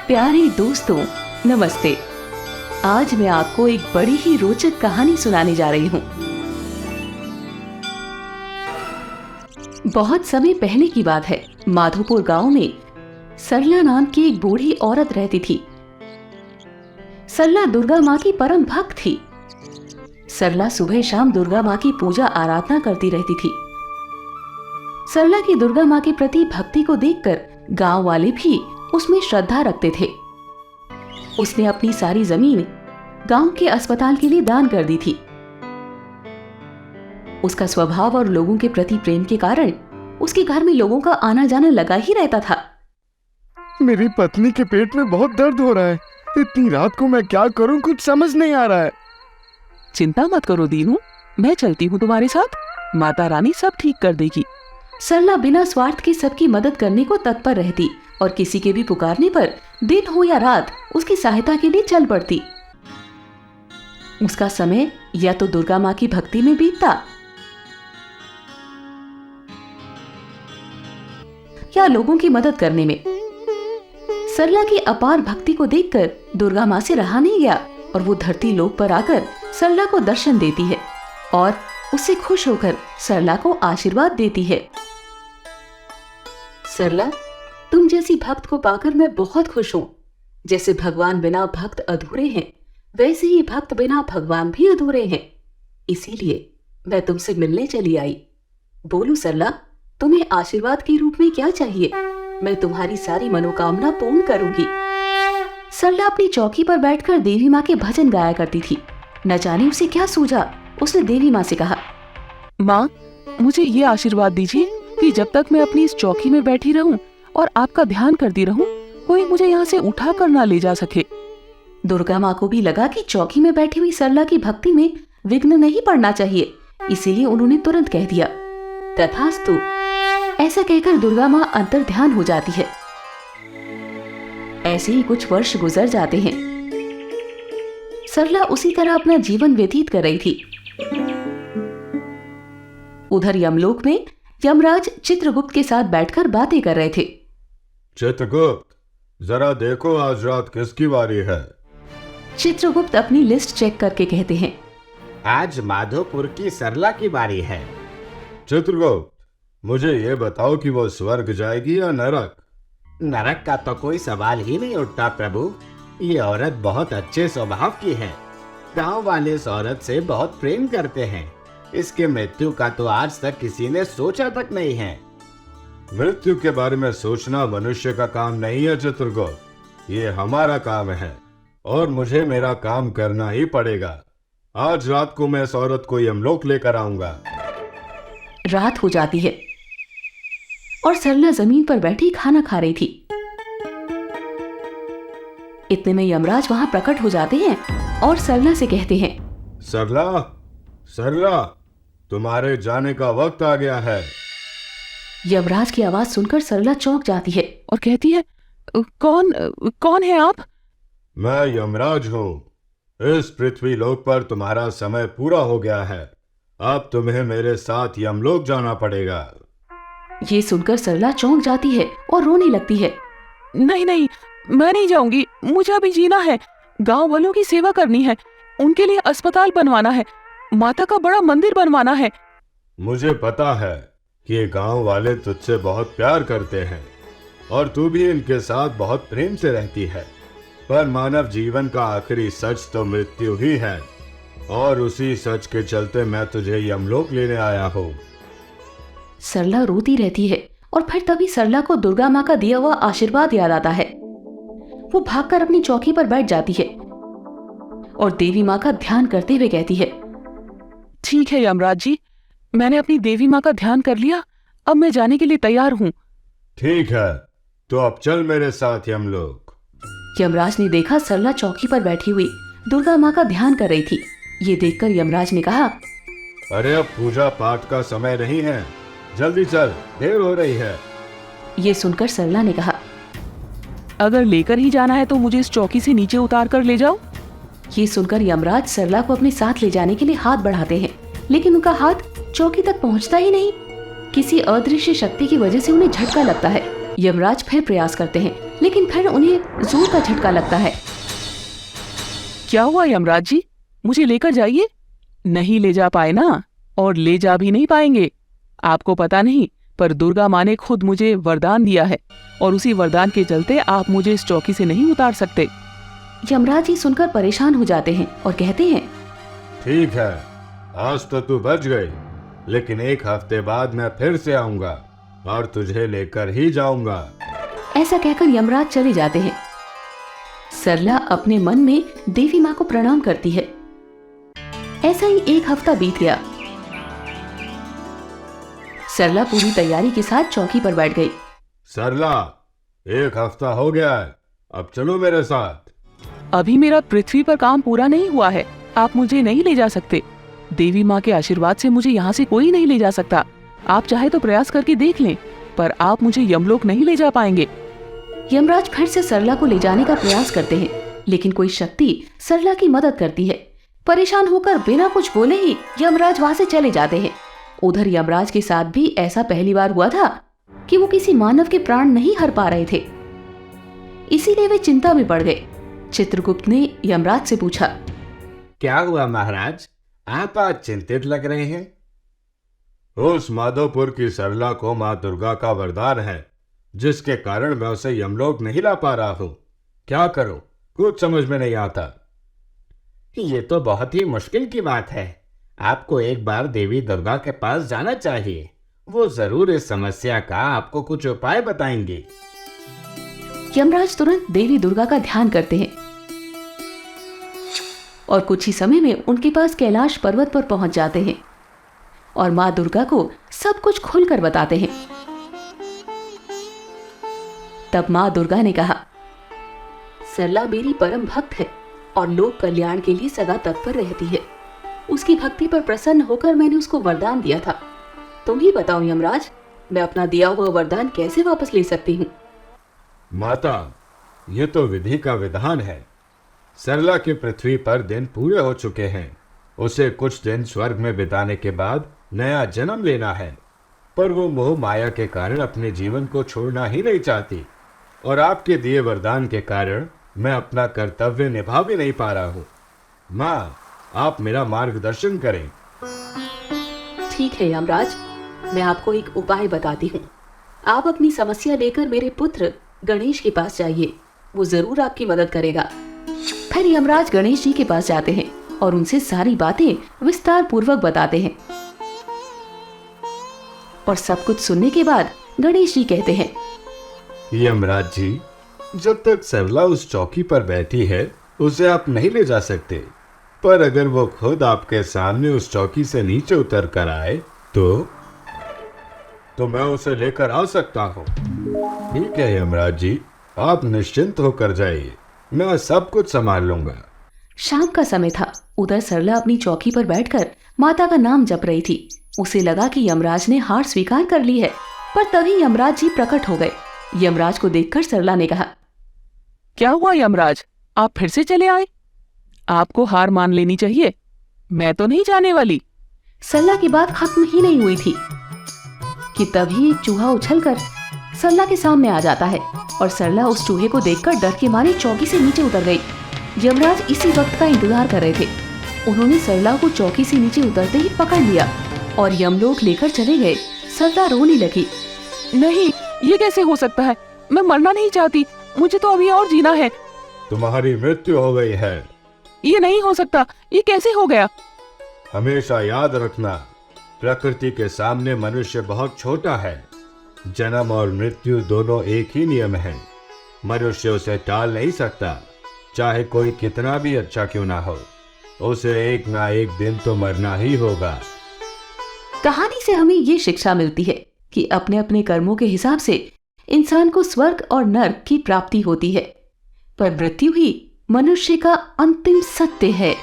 प्यारे दोस्तों, नमस्ते। आज मैं आपको एक बड़ी ही रोचक कहानी सुनाने जा रही हूँ। बहुत समय पहले की बात है। माधोपुर गांव में सरला नाम की एक बूढ़ी औरत रहती थी। सरला दुर्गा माँ की परम भक्त थी। सरला सुबह शाम दुर्गा माँ की पूजा आराधना करती रहती थी। सरला की दुर्गा माँ के प्रति भक्ति को देखकर गांव वाले भी उसमें श्रद्धा रखते थे। उसने अपनी सारी जमीन गांव के अस्पताल के लिए दान कर दी थी। उसका स्वभाव और लोगों के प्रति प्रेम के कारण उसके घर में लोगों का आना जाना लगा ही रहता था। मेरी पत्नी के पेट में बहुत दर्द हो रहा है। इतनी रात को मैं क्या करूं, कुछ समझ नहीं आ रहा है। चिंता मत करो दीनू, मैं चलती हूँ तुम्हारे साथ। माता रानी सब ठीक कर देगी। सरला बिना स्वार्थ के सबकी मदद करने को तत्पर रहती और किसी के भी पुकारने पर दिन हो या रात उसकी सहायता के लिए चल पड़ती। उसका समय या तो दुर्गा माँ की भक्ति में बीतता या लोगों की मदद करने में। सरला की अपार भक्ति को देखकर दुर्गा माँ से रहा नहीं गया और वो धरती लोक पर आकर सरला को दर्शन देती है और उससे खुश होकर सरला को आशीर्वाद देती है। सरला, तुम जैसी भक्त को पाकर मैं बहुत खुश हूँ। जैसे भगवान बिना भक्त अधूरे हैं, वैसे ही भक्त बिना भगवान भी अधूरे हैं। इसीलिए मैं तुमसे मिलने चली आई। बोलो सरला, तुम्हें आशीर्वाद के रूप में क्या चाहिए? मैं तुम्हारी सारी मनोकामना पूर्ण करूंगी। सरला अपनी चौकी पर बैठकर देवी माँ के भजन गाया करती थी। न जाने उसे क्या सूझा, उसने देवी माँ से कहा, माँ, मुझे ये आशीर्वाद दीजिए कि जब तक मैं अपनी इस चौकी में बैठी रहूं और आपका ध्यान करती रहूं, कोई मुझे यहाँ से उठा कर ना ले जा सके। दुर्गा माँ को भी लगा कि चौकी में बैठी हुई सरला की भक्ति में विघ्न नहीं पड़ना चाहिए, इसीलिए उन्होंने तुरंत कह दिया, तथास्तु। ऐसा कहकर दुर्गा माँ अंतर ध्यान हो जाती है। ऐसे ही कुछ वर्ष गुजर जाते हैं। सरला उसी तरह अपना जीवन व्यतीत कर रही थी। उधर यमलोक में यमराज चित्रगुप्त के साथ बैठकर बातें कर रहे थे। चित्रगुप्त, जरा देखो आज रात किसकी बारी है? चित्रगुप्त अपनी लिस्ट चेक करके कहते हैं, आज माधोपुर की सरला की बारी है। चित्रगुप्त, मुझे ये बताओ कि वो स्वर्ग जाएगी या नरक? नरक का तो कोई सवाल ही नहीं उठता प्रभु। ये औरत बहुत अच्छे स्वभाव की है। गांव वाले इस औरत से बहुत प्रेम करते हैं। इसके मृत्यु का तो आज तक किसी ने सोचा तक नहीं है। मृत्यु के बारे में सोचना मनुष्य का काम नहीं है चित्रगुप्त, ये हमारा काम है और मुझे मेरा काम करना ही पड़ेगा। आज रात को मैं इस औरत को यमलोक लेकर आऊंगा। रात हो जाती है और सरला जमीन पर बैठी खाना खा रही थी। इतने में यमराज वहां प्रकट हो जाते हैं और सरला से कहते हैं, सरला, सरला, तुम्हारे जाने का वक्त आ गया है। यमराज की आवाज सुनकर सरला चौंक जाती है और कहती है, कौन है आप? मैं यमराज हूँ। इस पृथ्वी लोक पर तुम्हारा समय पूरा हो गया है। अब तुम्हें मेरे साथ यमलोक जाना पड़ेगा। ये सुनकर सरला चौंक जाती है और रोने लगती है। नहीं नहीं, मैं नहीं जाऊंगी। मुझे अभी जीना है। गांव वालों की सेवा करनी है। उनके लिए अस्पताल बनवाना है। माता का बड़ा मंदिर बनवाना है। मुझे पता है कि ये गांव वाले तुझसे बहुत प्यार करते हैं और तू भी इनके साथ बहुत प्रेम से रहती है, पर मानव जीवन का आखिरी सच तो मृत्यु ही है और उसी सच के चलते मैं तुझे यमलोक लेने आया हूँ। सरला रोती रहती है और फिर तभी सरला को दुर्गा माँ का दिया हुआ आशीर्वाद याद आता है। वो भागकर अपनी चौकी पर बैठ जाती है और देवी माँ का ध्यान करते हुए कहती है, ठीक है यमराज जी, मैंने अपनी देवी माँ का ध्यान कर लिया। अब मैं जाने के लिए तैयार हूँ। ठीक है, तो अब चल मेरे साथ यमलोक। यमराज ने देखा सरला चौकी पर बैठी हुई दुर्गा माँ का ध्यान कर रही थी। ये देखकर यमराज ने कहा, अरे अब पूजा पाठ का समय नहीं है, जल्दी चल, देर हो रही है। ये सुनकर सरला ने कहा, अगर लेकर ही जाना है तो मुझे इस चौकी से नीचे उतार कर ले जाओ। ये सुनकर यमराज सरला को अपने साथ ले जाने के लिए हाथ बढ़ाते हैं, लेकिन उनका हाथ चौकी तक पहुंचता ही नहीं। किसी अदृश्य शक्ति की वजह से उन्हें झटका लगता है। यमराज फिर प्रयास करते हैं, लेकिन फिर उन्हें जोर का झटका लगता है। क्या हुआ यमराज जी, मुझे लेकर जाइए। नहीं ले जा पाए ना, और ले जा भी नहीं पाएंगे। आपको पता नहीं, पर दुर्गा माँ ने खुद मुझे वरदान दिया है, और उसी वरदान के चलते आप मुझे इस चौकी से नहीं उतार सकते। यमराज जी सुनकर परेशान हो जाते हैं और कहते हैं, ठीक है, आज तो तू बच गई, लेकिन 1 हफ्ते बाद मैं फिर से आऊंगा और तुझे लेकर ही जाऊंगा। ऐसा कहकर यमराज चले जाते हैं। सरला अपने मन में देवी माँ को प्रणाम करती है। ऐसा ही 1 हफ्ता बीत गया। सरला पूरी तैयारी के साथ चौकी पर बैठ गई। सरला, 1 हफ्ता हो गया है, अब चलो मेरे साथ। अभी मेरा पृथ्वी पर काम पूरा नहीं हुआ है, आप मुझे नहीं ले जा सकते। देवी माँ के आशीर्वाद से मुझे यहाँ से कोई नहीं ले जा सकता। आप चाहे तो प्रयास करके देख लें, पर आप मुझे यमलोक नहीं ले जा पाएंगे। यमराज फिर से सरला को ले जाने का प्रयास करते हैं, लेकिन कोई शक्ति सरला की मदद करती है। परेशान होकर बिना कुछ बोले ही यमराज वहां से चले जाते हैं। उधर यमराज के साथ भी ऐसा पहली बार हुआ था कि वो किसी मानव के प्राण नहीं हर पा रहे थे, इसीलिए वे चिंता में पड़ गए। चित्रगुप्त ने यमराज से पूछा, क्या हुआ महाराज, आप आज चिंतित लग रहे हैं? उस माधोपुर की सरला को माँ दुर्गा का वरदान है, जिसके कारण मैं उसे यमलोक नहीं ला पा रहा हूँ। क्या करूं, कुछ समझ में नहीं आता। ये तो बहुत ही मुश्किल की बात है। आपको एक बार देवी दुर्गा के पास जाना चाहिए, वो जरूर इस समस्या का आपको कुछ उपाय बताएंगे। यमराज तुरंत देवी दुर्गा का ध्यान करते हैं और कुछ ही समय में उनके पास कैलाश पर्वत पर पहुंच जाते हैं और माँ दुर्गा को सब कुछ खुलकर बताते हैं। तब माँ दुर्गा ने कहा, सरला मेरी परम भक्त है और लोक कल्याण के लिए सदा तत्पर रहती है। उसकी भक्ति पर प्रसन्न होकर मैंने उसको वरदान दिया था। तुम ही बताओ यमराज, मैं अपना दिया हुआ वरदान कैसे वापस ले सकती हूँ? माता, ये तो विधि का विधान है। सरला के पृथ्वी पर दिन पूरे हो चुके हैं। उसे कुछ दिन स्वर्ग में बिताने के बाद नया जन्म लेना है, पर वो मोह माया के कारण अपने जीवन को छोड़ना ही नहीं चाहती, और आपके दिए वरदान के कारण मैं अपना कर्तव्य निभा भी नहीं पा रहा हूँ। माँ, आप मेरा मार्गदर्शन करें। ठीक है यमराज, मैं आपको एक उपाय बताती हूँ। आप अपनी समस्या लेकर मेरे पुत्र गणेश के पास जाइए, वो जरूर आपकी मदद करेगा। फिर यमराज गणेश जी के पास जाते हैं और उनसे सारी बातें विस्तार पूर्वक बताते हैं। और सब कुछ सुनने के बाद गणेश जी कहते हैं, यमराज जी, जब तक सरला उस चौकी पर बैठी है उसे आप नहीं ले जा सकते, पर अगर वो खुद आपके सामने उस चौकी से नीचे उतर कर आए तो मैं उसे लेकर आ सकता हूँ। ठीक है यमराज जी, आप निश्चिंत होकर जाइए, मैं सब कुछ संभाल लूंगा। शाम का समय था। उधर सरला अपनी चौकी पर बैठकर माता का नाम जप रही थी। उसे लगा कि यमराज ने हार स्वीकार कर ली है, पर तभी यमराज जी प्रकट हो गए। यमराज को देखकर सरला ने कहा, क्या हुआ यमराज, आप फिर से चले आए? आपको हार मान लेनी चाहिए, मैं तो नहीं जाने वाली। सरला की बात खत्म ही नहीं हुई थी कि तभी एक चूहा उछलकर सरला के सामने आ जाता है और सरला उस चूहे को देखकर डर के मारे चौकी से नीचे उतर गई। यमराज इसी वक्त का इंतजार कर रहे थे। उन्होंने सरला को चौकी से नीचे उतरते ही पकड़ लिया और यमलोक लेकर चले गए। सरला रोने लगी। नहीं, ये कैसे हो सकता है? मैं मरना नहीं चाहती, मुझे तो अभी और जीना है। तुम्हारी मृत्यु हो गई है। ये नहीं हो सकता, ये कैसे हो गया? हमेशा याद रखना, प्रकृति के सामने मनुष्य बहुत छोटा है। जन्म और मृत्यु दोनों एक ही नियम है, मनुष्य उसे टाल नहीं सकता, चाहे कोई कितना भी अच्छा क्यों ना हो, उसे एक ना एक दिन तो मरना ही होगा। कहानी से हमें ये शिक्षा मिलती है कि अपने अपने कर्मों के हिसाब से इंसान को स्वर्ग और नर्क की प्राप्ति होती है, पर मृत्यु ही मनुष्य का अंतिम सत्य है।